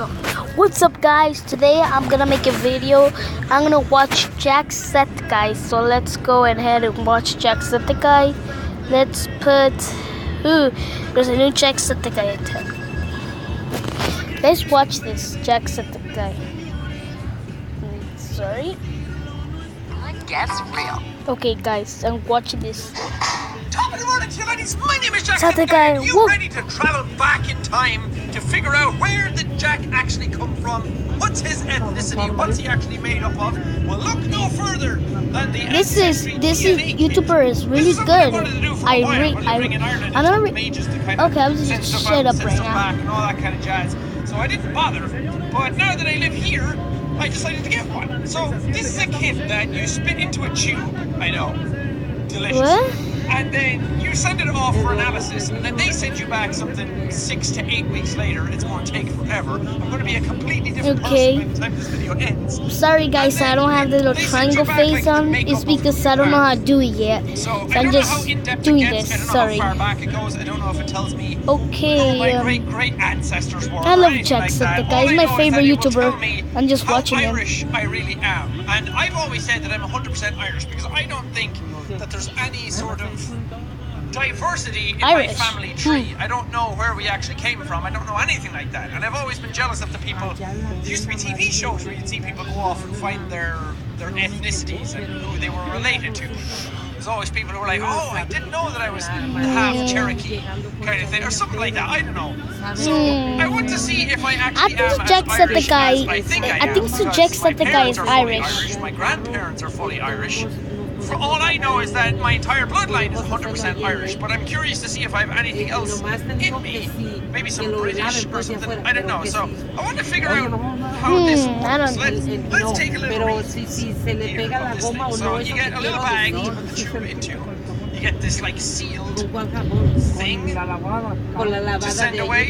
go. What's up, guys? Today I'm gonna make a video. I'm gonna watch Jacksepticeye. So let's go ahead and watch Jacksepticeye. Let's put. Ooh, there's a new Jacksepticeye attack. Let's watch this Jacksepticeye. Sorry. Gets real. Okay, guys, I'm watching this. Top of the morning, ladies. My name is Jack. Jacksepticeye. Are you ready to travel back in time to figure out where did Jack actually come from? What's his ethnicity? What's he actually made up of? Well, look no further than the This YouTuber is really good. I'm not okay. I'm just shut up right now. And all that kind of jazz. So I didn't bother. But now that I live here, I decided to get one. So this is a kit that you spit into a tube. I know, delicious. What? And then you send it off for analysis, and then they send you back something 6 to 8 weeks later. It's going to take forever. I'm going to be a completely different person by the time this video ends. Sorry guys, I don't have the little triangle face on. It's because I don't know how to do it yet. So I'm just doing this. Sorry. I don't know how far back it goes. I don't know if it tells me Okay. who my great ancestors were. I love Jacksepticeye. He's my favorite YouTuber. I'm just watching him. How Irish I really am, and I've always said that I'm 100% Irish because I don't think that there's any sort of diversity in my family tree. I don't know where we actually came from. I don't know anything like that. And I've always been jealous of the people. There used to be TV shows where you'd see people go off and find their ethnicities and who they were related to. There's always people who were like, oh, I didn't know that I was half Cherokee kind of thing, or something like that. I don't know. So I want to see if I actually am as Irish as I think I am. I think Jacksepticeye is Irish. My grandparents are fully Irish. For all I know is that my entire bloodline is 100% Irish, but I'm curious to see if I have anything else in me. Maybe some British or something. I don't know. So I want to figure out how this works. Let's take a little read. So you get a little bag to put the tube into. You get this like sealed thing to send away.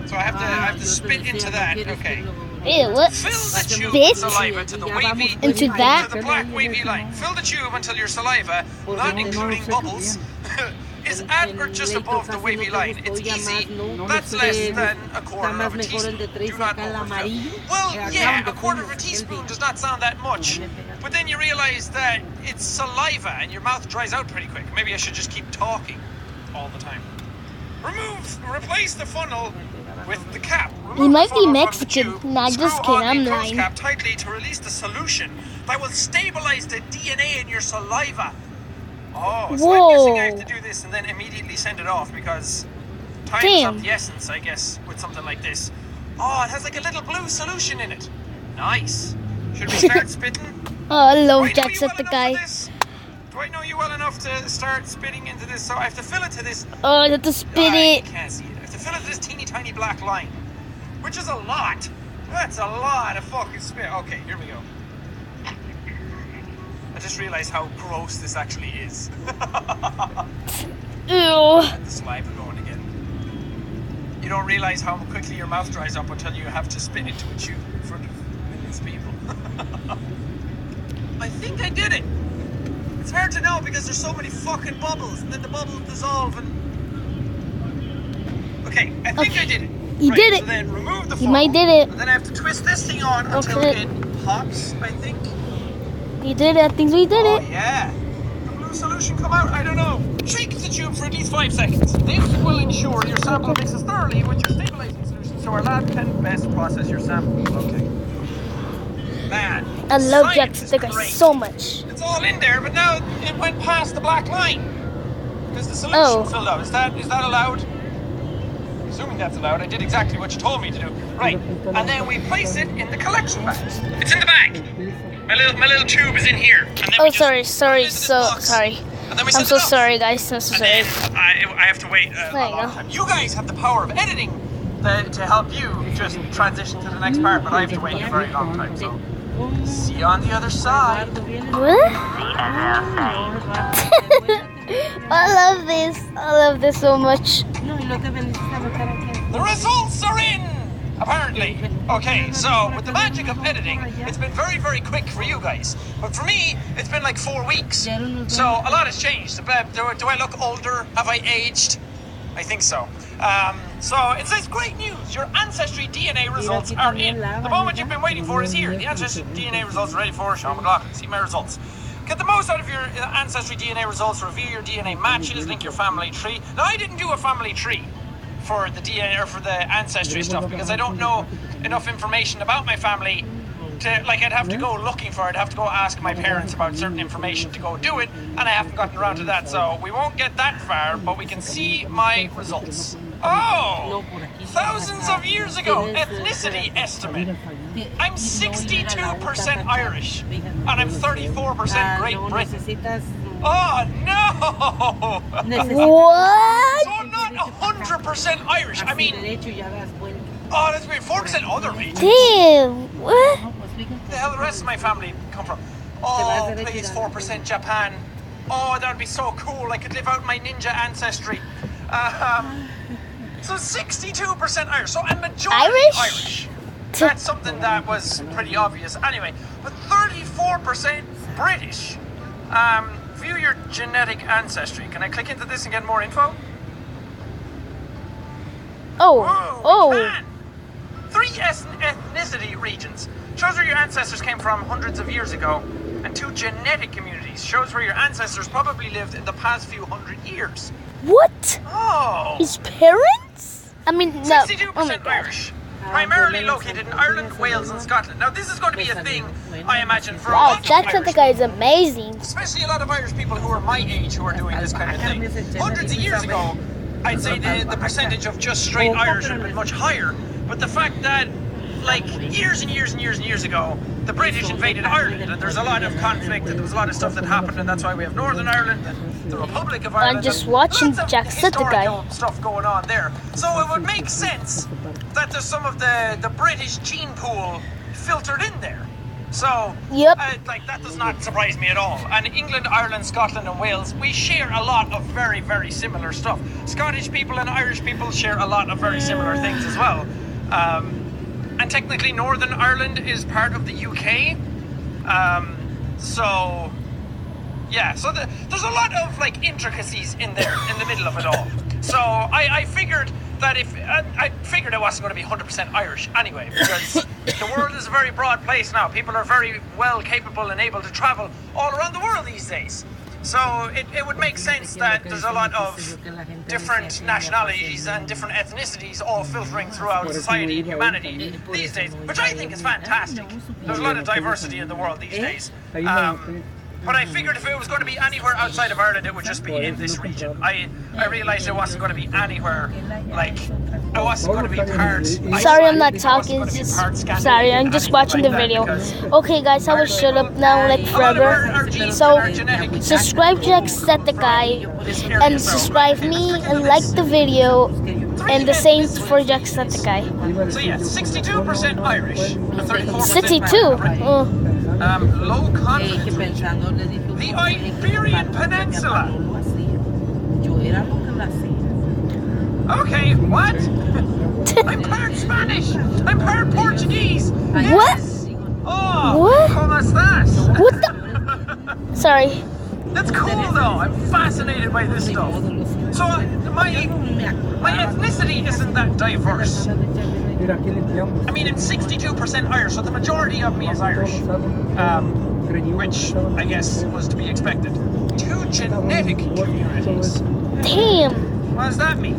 So I have to spit into that. Okay. Ew, what? Fill the tube Spit? with saliva to the wavy, Into that? to the black wavy line. Fill the tube until your saliva, not including bubbles, is at or just above the wavy line. It's easy. That's less than a quarter of a teaspoon. Do not overfill. Well, yeah, a quarter of a teaspoon does not sound that much. But then you realize that it's saliva and your mouth dries out pretty quick. Maybe I should just keep talking all the time. Replace the funnel with the cap. He might be Mexican. Nah, just kidding. I'm lying. Cap tightly to release the solution that will stabilize the DNA in your saliva. Oh, so I'm guessing I have to do this and then immediately send it off because time's of the essence, I guess, with something like this. Oh, it has like a little blue solution in it. Nice. Should we start spitting? Oh, I love Jacksepticeye. Do I know you well enough to start spitting into this? So I have to fill it to this. Oh, I have to spit it. You can't see it. I have to fill it to this teeny tiny black line, which is a lot. That's a lot of fucking spit. Okay, here we go. I just realized how gross this actually is. Ew. The saliva going again. You don't realize how quickly your mouth dries up until you have to spit into a tube in front of millions of people. I think I did it. It's hard to know because there's so many fucking bubbles, and then the bubbles dissolve and... Okay, I think I did it. You did it. So then remove the You might did it. and then I have to twist this thing on until it pops, I think. You did it. I think we did it. Oh, yeah. The blue solution come out? I don't know. Shake the tube for at least 5 seconds. This will ensure your sample mixes thoroughly with your stabilizing solution so our lab can best process your sample. Okay. Man, I love Jacksepticeye so much. It's all in there, but now it went past the black line. Because the solution filled out. Is that allowed? Assuming that's allowed. I did exactly what you told me to do. Right. And then we place it in the collection bag. It's in the bag. My little tube is in here. And then sorry. sorry. I'm so sorry, guys. I'm so sorry. I have to wait a long time. You guys have the power of editing to help you just transition to the next part, but I have to wait a very long time. So see you on the other side. What? I love this so much. The results are in! Apparently. Okay, so with the magic of editing, it's been very, very quick for you guys. But for me, it's been like 4 weeks. So a lot has changed. Do I look older? Have I aged? I think so. So it says great news. Your ancestry DNA results are in. The moment you've been waiting for is here. The ancestry DNA results are ready for Sean McLaughlin. See my results. Get the most out of your ancestry DNA results. Review your DNA matches. Link your family tree. Now I didn't do a family tree for the DNA or for the ancestry stuff because I don't know enough information about my family. Like I'd have to go looking for it. I'd have to go ask my parents about certain information to go do it, and I haven't gotten around to that. So we won't get that far, but we can see my results. Oh, thousands of years ago, ethnicity estimate. I'm 62% Irish, and I'm 34% Great Britain. Oh no! What? So I'm not 100% Irish. I mean, oh, that's weird. 4% other regions. Damn. What? Where the hell the rest of my family come from? Oh, please, 4% Japan. Oh, that would be so cool. I could live out my ninja ancestry. So 62% Irish. So I'm majority Irish. That's something that was pretty obvious. Anyway, but 34% British. View your genetic ancestry. Can I click into this and get more info? Oh. Whoa, Oh. man. 3 ethnicity regions. Shows where your ancestors came from hundreds of years ago. And 2 genetic communities. Shows where your ancestors probably lived in the past few hundred years. What? Oh. His parents? I mean, no. 62% Oh my God. Irish. Primarily located in Ireland, Wales, and Scotland. Now, this is going to be a thing, I imagine, for a Wow, lot of Jacksepticeye Irish guy is amazing. especially a lot of Irish people who are my age who are doing this kind of thing. Hundreds of years ago, I'd say the percentage of just straight Irish would have been much higher. But the fact that, like, years and years and years and years ago, the British invaded Ireland, and there's a lot of conflict, and there was a lot of stuff that happened, and that's why we have Northern Ireland and the Republic of Ireland. I'm just watching lots of Jacksepticeye. historical stuff going on there. So it would make sense that there's some of the British gene pool filtered in there. So, Yep. like, that does not surprise me at all. And England, Ireland, Scotland, and Wales, we share a lot of very, very similar stuff. Scottish people and Irish people share a lot of very similar things as well. And technically, Northern Ireland is part of the UK. So, yeah, so there's a lot of, like, intricacies in there, in the middle of it all. So I figured that I figured I wasn't going to be 100% Irish anyway, because the world is a very broad place now. People are very well capable and able to travel all around the world these days. So it would make sense that there's a lot of different nationalities and different ethnicities all filtering throughout society and humanity these days, which I think is fantastic. There's a lot of diversity in the world these days. But I figured if it was going to be anywhere outside of Ireland, it would just be in this region. I realised it wasn't going to be anywhere, like, I wasn't going to be part... Sorry, I'm not talking. Sorry, I'm just watching the video. Okay, guys, I will shut up now, like, forever. So, subscribe to Jacksepticeye, and subscribe me, and like the video, and the same for Jacksepticeye. So yeah, 62% Irish, and 34% 62? Low conflict. The Iberian Peninsula. Okay, what? I'm part Spanish. I'm part Portuguese. What? Oh, What? ¿Cómo estás? What the? Sorry. That's cool though. I'm fascinated by this stuff. So my ethnicity isn't that diverse. I mean, I'm 62% Irish, so the majority of me is Irish, which I guess was to be expected. 2 genetic communities. Damn. What does that mean?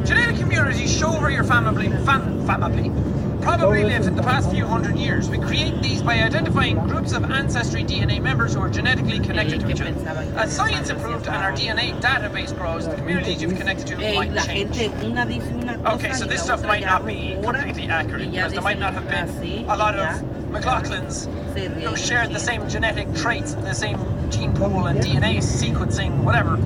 Genetic communities show where your family probably lived in the past few hundred years. We create these by identifying groups of ancestry DNA members who are genetically connected to each other. As science improved and our DNA database grows, the communities you've connected to might change. Okay, so this stuff might not be completely accurate, because there might not have been a lot of McLaughlins who shared the same genetic traits, the same gene pool and DNA sequencing, whatever.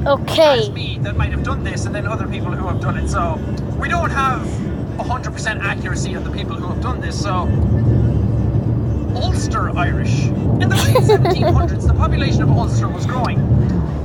Okay. As me that might have done this, and then other people who have done it. So we don't have 100% accuracy on the people who have done this. So Ulster Irish. In the late 1700s, the population of Ulster was growing.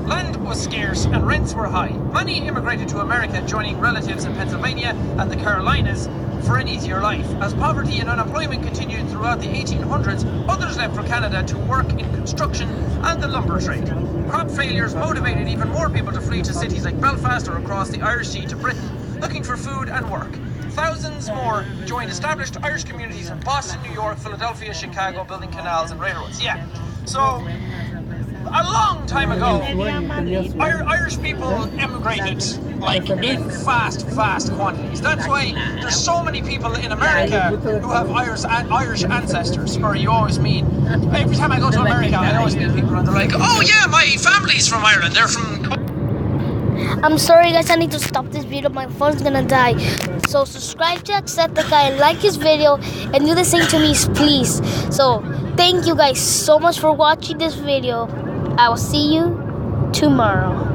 Land was scarce and rents were high. Many immigrated to America, joining relatives in Pennsylvania and the Carolinas for an easier life. As poverty and unemployment continued throughout the 1800s, others left for Canada to work in construction and the lumber trade. Crop failures motivated even more people to flee to cities like Belfast or across the Irish Sea to Britain looking for food and work. Thousands more joined established Irish communities in Boston, New York, Philadelphia, Chicago, building canals and railroads. Yeah. So, a long time ago, Irish people emigrated like in vast quantities. That's why there's so many people in America who have Irish ancestors, or you always meet. Every time I go to America, I always meet people and they're like, oh yeah, my family's from Ireland. They're from... I'm sorry guys, I need to stop this video. My phone's gonna die. So subscribe to Jacksepticeye, like his video, and do the same to me, please. So thank you guys so much for watching this video. I will see you tomorrow.